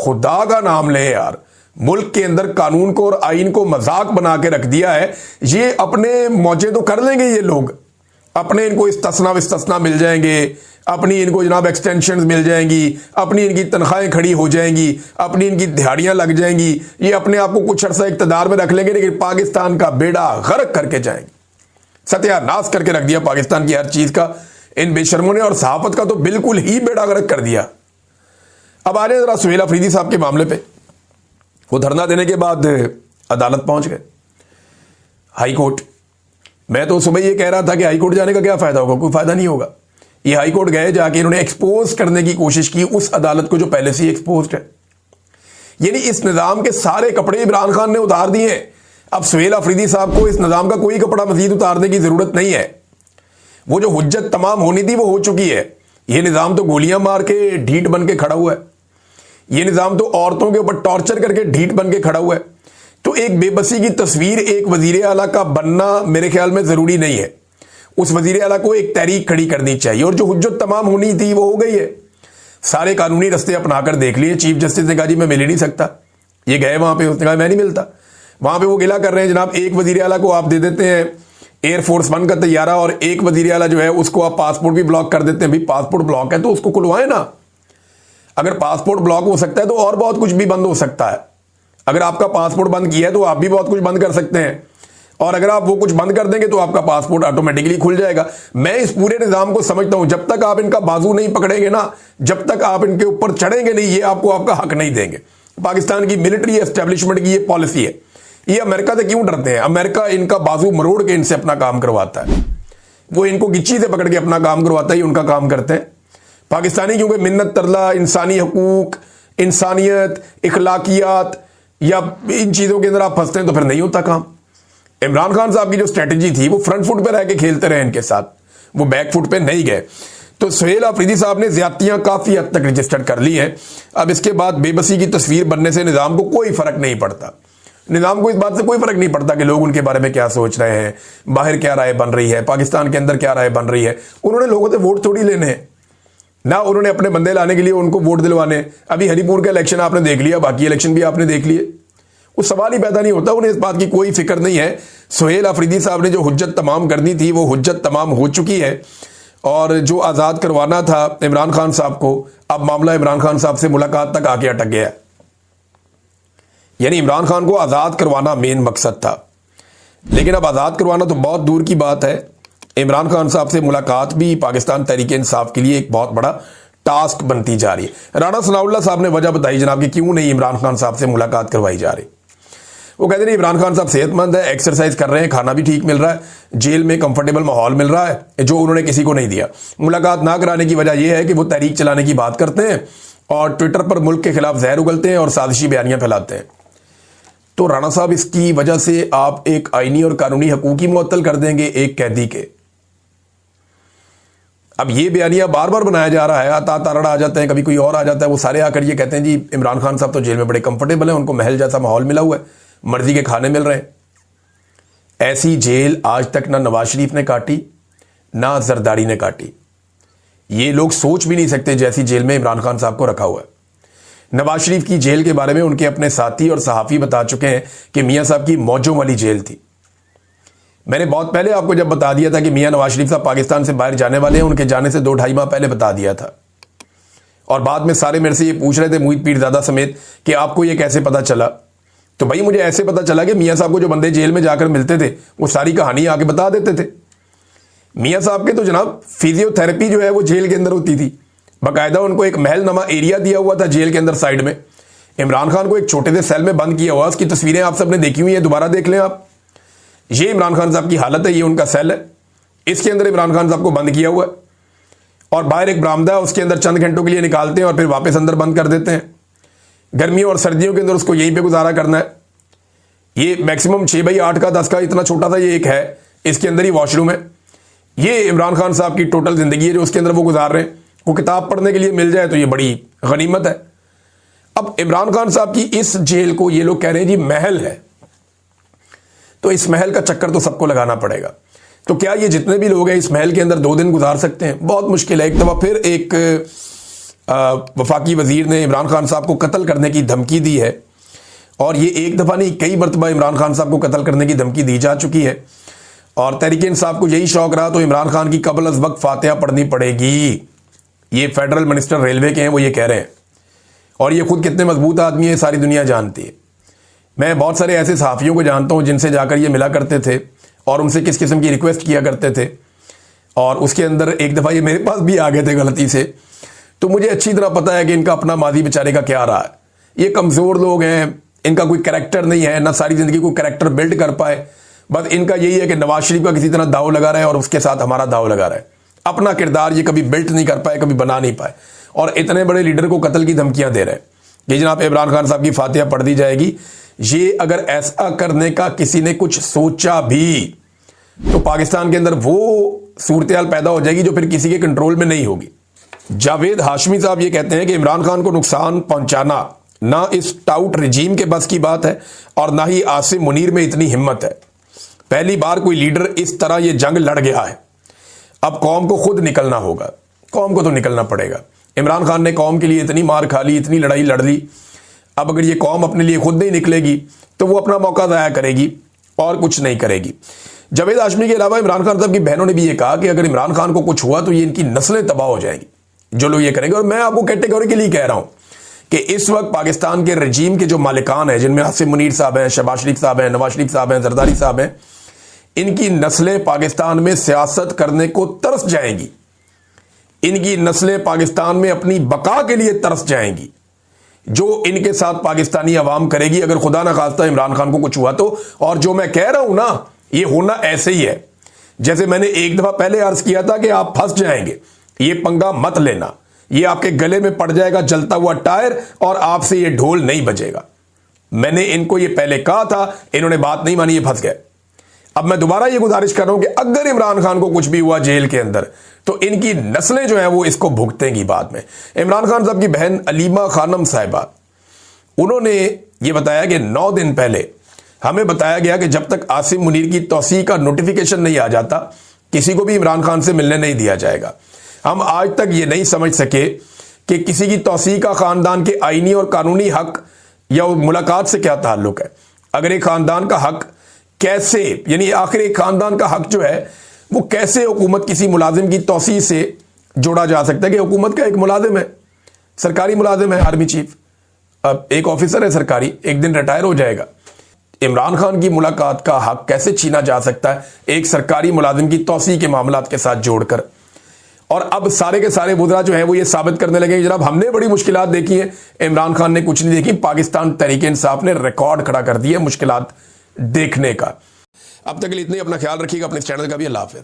खुदा का नाम ले यार, मुल्क के अंदर कानून को और आइन को मजाक बना के रख दिया है। ये अपने मौजे तो कर लेंगे ये लोग, अपने इनको इस्तना मिल जाएंगे, अपनी इनको जनाब एक्सटेंशन मिल जाएंगी, अपनी इनकी तनख्वाहें खड़ी हो जाएंगी, अपनी इनकी दिहाड़ियां लग जाएंगी, ये अपने आप को कुछ अर्सा इक़्तिदार में रख लेंगे, लेकिन पाकिस्तान का बेड़ा गर्क करके जाएंगे। सत्यानाश करके रख दिया पाकिस्तान की हर चीज का इन बेशर्मों ने, और सहाफत का तो बिल्कुल ही बेड़ा गर्क कर दिया। अब आ जाए जरा सुहेल अफरीदी साहब के मामले पे। वो धरना देने के बाद अदालत पहुंच गए, हाई कोर्ट। मैं तो सुबह ये कह रहा था कि हाई कोर्ट जाने का क्या फायदा होगा, कोई फायदा नहीं होगा। ये हाई कोर्ट गए, जाके इन्होंने एक्सपोज करने की कोशिश की उस अदालत को जो पहले से ही एक्सपोज्ड है। यानी इस निजाम के सारे कपड़े इमरान खान ने उतार दिए हैं। अब सुहेल अफरीदी साहब को इस निजाम का कोई कपड़ा मजीद उतारने की जरूरत नहीं है। वो जो हुज्जत तमाम होनी थी वो हो चुकी है। ये निजाम तो गोलियां मार के ढीठ बन के खड़ा हुआ है। ये निजाम तो औरतों के ऊपर टॉर्चर करके ढीठ बन के खड़ा हुआ है। तो एक बेबसी की तस्वीर एक वजीर आला का बनना मेरे ख्याल में जरूरी नहीं है। उस वजीर आला को एक तहरीक खड़ी करनी चाहिए, और जो हुज्जत तमाम होनी थी वो हो गई है। सारे कानूनी रस्ते अपनाकर देख लिए। चीफ जस्टिस ने कहा जी मैं मिल ही नहीं सकता। ये गए वहां पे, उसने कहा मैं नहीं मिलता। वहां पे वो गिला कर रहे हैं जनाब, एक वजीर आला को आप दे देते हैं एयरफोर्स 1 का तैयारा, और एक वजीर आला जो है उसको आप पासपोर्ट भी ब्लॉक कर देते हैं। भाई पासपोर्ट ब्लॉक है तो उसको खुलवाए ना। अगर पासपोर्ट ब्लॉक हो सकता है तो और बहुत कुछ भी बंद हो सकता है। अगर आपका पासपोर्ट बंद किया है तो आप भी बहुत कुछ बंद कर सकते हैं, और अगर आप वो कुछ बंद कर देंगे तो आपका पासपोर्ट ऑटोमेटिकली खुल जाएगा। मैं इस पूरे निजाम को समझता हूं, जब तक आप इनका बाजू नहीं पकड़ेंगे ना, जब तक आप इनके ऊपर चढ़ेंगे नहीं, ये आपको आपका हक नहीं देंगे। पाकिस्तान की मिलिट्री एस्टेब्लिशमेंट की ये पॉलिसी है। ये अमेरिका से क्यों डरते हैं? अमेरिका इनका बाजू मरोड़ के इनसे अपना काम करवाता है। वो इनको गिच्ची से पकड़ के अपना काम करवाता है, ये उनका काम करते हैं। पाकिस्तानी क्योंकि मिन्नत तरला, इंसानी हकूक, इंसानियत, इखलाकियात या इन चीजों के अंदर आप फंसते हैं तो फिर नहीं होता काम। इमरान खान साहब की जो स्ट्रेटेजी थी वो फ्रंट फुट पे रह के खेलते रहे इनके साथ, वो बैक फुट पे नहीं गए। तो सुहेल अफरीदी साहब ने ज्यादतियां काफी हद तक रजिस्टर कर ली हैं। अब इसके बाद बेबसी की तस्वीर बनने से निजाम को कोई फर्क नहीं पड़ता। निजाम को इस बात से कोई फर्क नहीं पड़ता कि लोग उनके बारे में क्या सोच रहे हैं, बाहर क्या राय बन रही है, पाकिस्तान के अंदर क्या राय बन रही है। उन्होंने लोगों से वोट थोड़ी लेने हैं ना, उन्होंने अपने बंदे लाने के लिए उनको वोट दिलवाने। अभी हरिपुर का इलेक्शन आपने देख लिया, बाकी इलेक्शन भी आपने देख लिए। उस सवाल ही पैदा नहीं होता। उन्हें इस बात की कोई फिक्र नहीं है। सुहेल अफरीदी साहब ने जो हुज्जत तमाम करनी थी वो हुज्जत तमाम हो चुकी है, और जो आज़ाद करवाना था इमरान खान साहब को, अब मामला इमरान खान साहब से मुलाकात तक आके अटक गया। यानी इमरान खान को आज़ाद करवाना मेन मकसद था, लेकिन अब आज़ाद करवाना तो बहुत दूर की बात है। इमरान खान साहब से मुलाकात भी पाकिस्तान तहरीक इंसाफ के लिए एक बहुत बड़ा टास्क बनती जा रही है। राणा सनाउल्लाह साहब ने वजह बताई जनाब कि क्यों नहीं इमरान खान साहब से मुलाकात करवाई जा रही। वो कहते हैं इमरान खान साहब सेहतमंद है, एक्सरसाइज कर रहे हैं, खाना भी ठीक मिल रहा है, जेल में कंफर्टेबल माहौल मिल रहा है, जो उन्होंने किसी को नहीं दिया। मुलाकात ना कराने की वजह यह है कि वो तहरीक चलाने की बात करते हैं और ट्विटर पर मुल्क के खिलाफ जहर उगलते हैं और साजिशी बयानियां फैलाते हैं। तो राणा साहब इसकी वजह से आप एक आईनी और कानूनी हकूक ही मुअत्तल कर देंगे एक कैदी के। अब ये बयानिया बार बार बनाया जा रहा है, आता तारड़ा आ जाते हैं, कभी कोई और आ जाता है, वो सारे आकर ये कहते हैं जी इमरान खान साहब तो जेल में बड़े कंफर्टेबल हैं, उनको महल जैसा माहौल मिला हुआ है, मर्जी के खाने मिल रहे हैं। ऐसी जेल आज तक ना नवाज शरीफ ने काटी ना जरदारी ने काटी। ये लोग सोच भी नहीं सकते जैसी जेल में इमरान खान साहब को रखा हुआ है। नवाज शरीफ की जेल के बारे में उनके अपने साथी और सहाफी बता चुके हैं कि मियां साहब की मौजों वाली जेल थी। मैंने बहुत पहले आपको जब बता दिया था कि मियां नवाज शरीफ साहब पाकिस्तान से बाहर जाने वाले हैं, उनके जाने से 2-2.5 माह पहले बता दिया था। और बाद में सारे मेरे से ये पूछ रहे थे, मुहित पीरजादा समेत, कि आपको ये कैसे पता चला। तो भाई मुझे ऐसे पता चला कि मियां साहब को जो बंदे जेल में जाकर मिलते थे वो सारी कहानी आके बता देते थे। मियां साहब के तो जनाब फिजियोथेरेपी जो है वो जेल के अंदर होती थी, बाकायदा उनको एक महल नमा एरिया दिया हुआ था जेल के अंदर साइड में। इमरान खान को एक छोटे से सेल में बंद किया हुआ, उसकी तस्वीरें आप सबने देखी हुई है, दोबारा देख लें आप। ये इमरान खान साहब की हालत है, ये उनका सेल है, इसके अंदर इमरान खान साहब को बंद किया हुआ है, और बाहर एक बरामदा है, उसके अंदर चंद घंटों के लिए निकालते हैं और फिर वापस अंदर बंद कर देते हैं। गर्मियों और सर्दियों के अंदर उसको यहीं पे गुजारा करना है। ये मैक्सिमम 6x8 का 10 का इतना छोटा सा ये एक है, इसके अंदर ही वॉशरूम है। ये इमरान खान साहब की टोटल जिंदगी है जो उसके अंदर वो गुजार रहे हैं। वो किताब पढ़ने के लिए मिल जाए तो ये बड़ी गनीमत है। अब इमरान खान साहब की इस जेल को ये लोग कह रहे हैं जी महल है, तो इस महल का चक्कर तो सबको लगाना पड़ेगा। तो क्या ये जितने भी लोग हैं इस महल के अंदर 2 दिन गुजार सकते हैं? बहुत मुश्किल है। एक दफा फिर एक वफाकी वजीर ने इमरान खान साहब को कत्ल करने की धमकी दी है, और ये एक दफ़ा नहीं कई मरतबा इमरान खान साहब को कत्ल करने की धमकी दी जा चुकी है। और तहरीक इंसाफ को यही शौक रहा तो इमरान खान की कबल अज वक्त फातिहा पढ़नी पड़ेगी। ये फेडरल मिनिस्टर रेलवे के हैं, वो ये कह रहे हैं, और ये खुद कितने मजबूत आदमी है सारी दुनिया जानती है। मैं बहुत सारे ऐसे सहाफ़ियों को जानता हूं जिनसे जाकर ये मिला करते थे और उनसे किस किस्म की रिक्वेस्ट किया करते थे, और उसके अंदर एक दफ़ा ये मेरे पास भी आ गए थे गलती से। तो मुझे अच्छी तरह पता है कि इनका अपना माजी बेचारे का क्या रहा है। ये कमज़ोर लोग हैं, इनका कोई करैक्टर नहीं है, ना सारी ज़िंदगी कोई करैक्टर बिल्ड कर पाए। बस इनका यही है कि नवाज शरीफ का किसी तरह दाव लगा रहा है और उसके साथ हमारा दाव लगा रहा है। अपना किरदार ये कभी बिल्ट नहीं कर पाए, कभी बना नहीं पाए, और इतने बड़े लीडर को कत्ल की धमकियां दे रहे हैं कि जनाब इमरान खान साहब की फातिहा पढ़ दी जाएगी। ये अगर ऐसा करने का किसी ने कुछ सोचा भी तो पाकिस्तान के अंदर वो सूरत हाल पैदा हो जाएगी जो फिर किसी के कंट्रोल में नहीं होगी। जावेद हाशमी साहब ये कहते हैं कि इमरान खान को नुकसान पहुंचाना ना इस टाउट रजीम के बस की बात है और ना ही आसिम मुनीर में इतनी हिम्मत है। पहली बार कोई लीडर इस तरह ये जंग लड़ गया है। अब कौम को खुद निकलना होगा, कौम को तो निकलना पड़ेगा। इमरान खान ने कौम के लिए इतनी मार खा ली, इतनी लड़ाई लड़ ली, अब अगर ये कौम अपने लिए खुद नहीं निकलेगी तो वो अपना मौका ज़ाया करेगी और कुछ नहीं करेगी। जावेद हाशमी के अलावा इमरान खान साहब की बहनों ने भी ये कहा कि अगर इमरान खान को कुछ हुआ तो ये इनकी नस्लें तबाह हो जाएंगी जो लोग ये करेंगे। और मैं आपको कैटेगोरिकली कह रहा हूं कि इस वक्त पाकिस्तान के रजीम के जो मालिकान हैं, जिनमें आसिम मुनीर साहब हैं, शहबाज शरीफ साहब हैं, नवाज शरीफ साहब हैं, जरदारी साहब हैं, इनकी नस्लें पाकिस्तान में सियासत करने को तरस जाएंगी। इनकी नस्लें पाकिस्तान में अपनी बका के लिए तरस जाएंगी। जो इनके साथ पाकिस्तानी अवाम करेगी अगर खुदा ना खास्ता इमरान खान को कुछ हुआ तो। और जो मैं कह रहा हूं ना, ये होना ऐसे ही है जैसे मैंने एक दफा पहले अर्ज किया था कि आप फंस जाएंगे, ये पंगा मत लेना, ये आपके गले में पड़ जाएगा जलता हुआ टायर और आपसे ये ढोल नहीं बजेगा। मैंने इनको ये पहले कहा था, इन्होंने बात नहीं मानी, ये फंस गए। अब मैं दोबारा ये गुजारिश कर रहा हूं कि अगर इमरान खान को कुछ भी हुआ जेल के अंदर तो इनकी नस्लें जो हैं वो इसको भुगतेंगी बाद में। इमरान खान साहब की बहन अलीमा खानम साहिबा, उन्होंने ये बताया कि 9 दिन पहले हमें बताया गया कि जब तक आसिम मुनीर की तौसीक का नोटिफिकेशन नहीं आ जाता किसी को भी इमरान खान से मिलने नहीं दिया जाएगा। हम आज तक ये नहीं समझ सके कि किसी की तौसीक का खानदान के आईनी और कानूनी हक या मुलाकात से क्या ताल्लुक है। अगर एक खानदान का हक कैसे, यानी आखिर एक खानदान का हक जो है वो कैसे हुकूमत किसी मुलाजिम की तौसीक से जोड़ा जा सकता है कि हुकूमत का एक मुलाजिम है, सरकारी मुलाजिम है, आर्मी चीफ, अब एक ऑफिसर है सरकारी, एक दिन रिटायर हो जाएगा। इमरान खान की मुलाकात का हक कैसे छीना जा सकता है एक सरकारी मुलाजिम की तौसीक के मामलात के साथ जोड़कर। और अब सारे के सारे वुज़रा जो है वो ये साबित करने लगे जनाब हमने बड़ी मुश्किलात देखी हैं, इमरान खान ने कुछ नहीं देखी। पाकिस्तान तहरीक इंसाफ ने रिकॉर्ड खड़ा कर दिया मुश्किलात देखने का। अब तक के लिए इतने, अपना ख्याल रखिएगा, अपने चैनल का भी। अल्लाह हाफ़िज़।